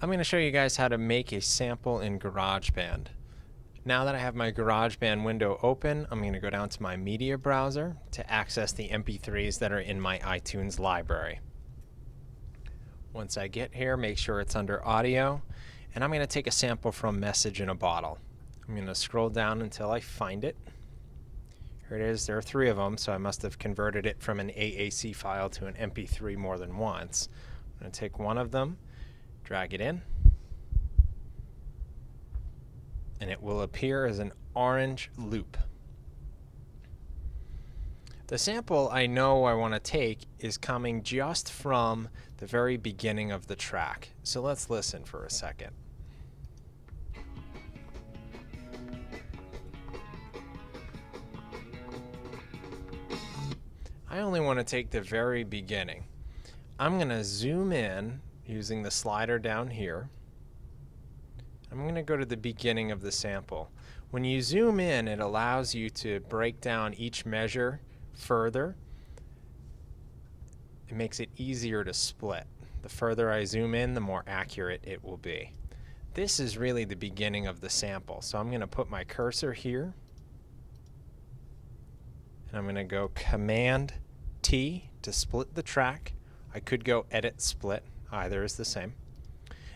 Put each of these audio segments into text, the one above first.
I'm going to show you guys how to make a sample in Garageband. Now that I have my Garageband window open, I'm going to go down to my media browser to access the MP3s that are in my iTunes library. Once I get here, make sure it's under audio, and I'm going to take a sample from Message in a Bottle. I'm going to scroll down until I find it. Here it is. There are 3 of them, so I must have converted it from an AAC file to an MP3 more than once. I'm going to take one of them, drag it in, and it will appear as an orange loop. The sample I know I want to take is coming just from the very beginning of the track. So let's listen for a second. I only want to take the very beginning. I'm going to zoom in using the slider down here. I'm going to go to the beginning of the sample. When you zoom in, it allows you to break down each measure further. It makes it easier to split. The further I zoom in, the more accurate it will be. This is really the beginning of the sample. So I'm going to put my cursor here, and I'm going to go Command T to split the track. I could go Edit Split. Either is the same.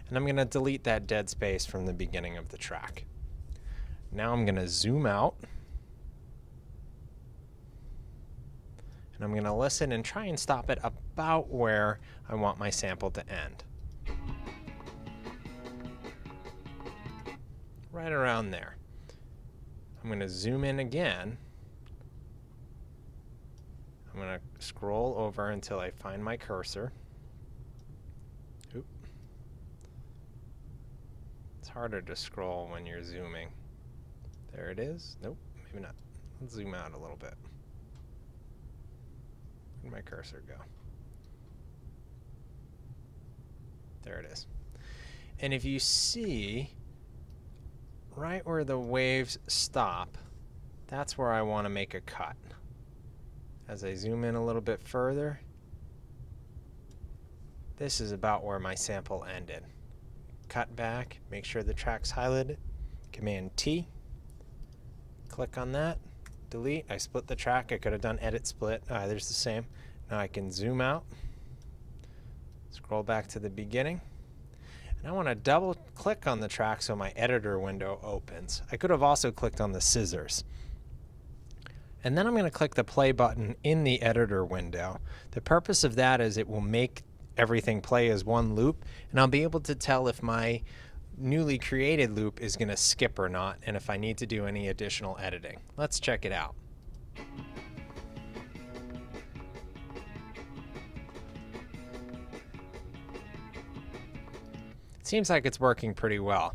And I'm going to delete that dead space from the beginning of the track. Now I'm going to zoom out. And I'm going to listen and try and stop it about where I want my sample to end. Right around there. I'm going to zoom in again. I'm going to scroll over until I find my cursor. Oop. It's harder to scroll when you're zooming. There it is. Nope, maybe not. Let's zoom out a little bit. Where'd my cursor go? There it is. And if you see right where the waves stop, that's where I want to make a cut. As I zoom in a little bit further, this is about where my sample ended. Cut back, make sure the track's highlighted, Command T, click on that, delete. I split the track. I could have done Edit Split. There's the same. Now I can zoom out, scroll back to the beginning, and I want to double click on the track so my editor window opens. I could have also clicked on the scissors. And then I'm going to click the play button in the editor window. The purpose of that is it will make everything play as one loop, and I'll be able to tell if my newly created loop is going to skip or not, and if I need to do any additional editing. Let's check it out. It seems like it's working pretty well.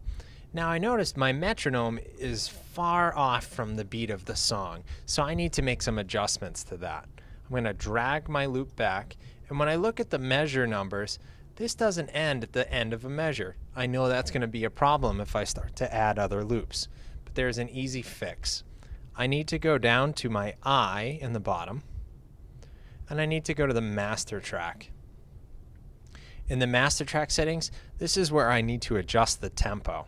Now I noticed my metronome is far off from the beat of the song, so I need to make some adjustments to that. I'm going to drag my loop back, and when I look at the measure numbers, this doesn't end at the end of a measure. I know that's going to be a problem if I start to add other loops, but there's an easy fix. I need to go down to my I in the bottom, and I need to go to the master track. In the master track settings, this is where I need to adjust the tempo.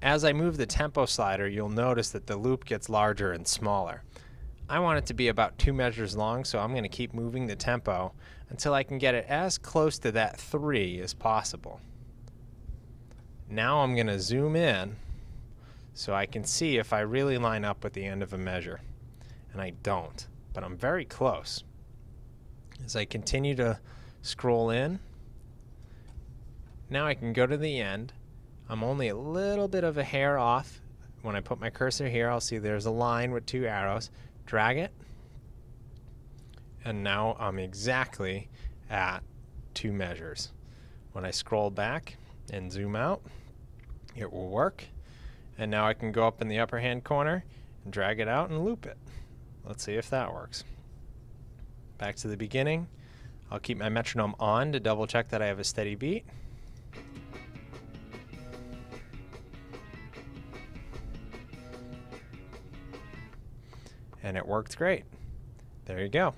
As I move the tempo slider, you'll notice that the loop gets larger and smaller. I want it to be about 2 measures long, so I'm going to keep moving the tempo until I can get it as close to that 3 as possible. Now I'm going to zoom in so I can see if I really line up with the end of a measure. And I don't, but I'm very close. As I continue to scroll in, now I can go to the end. I'm only a little bit of a hair off. When I put my cursor here, I'll see there's a line with 2 arrows. Drag it, and now I'm exactly at 2 measures. When I scroll back and zoom out, it will work. And now I can go up in the upper hand corner and drag it out and loop it. Let's see if that works. Back to the beginning. I'll keep my metronome on to double check that I have a steady beat. And it worked great. There you go.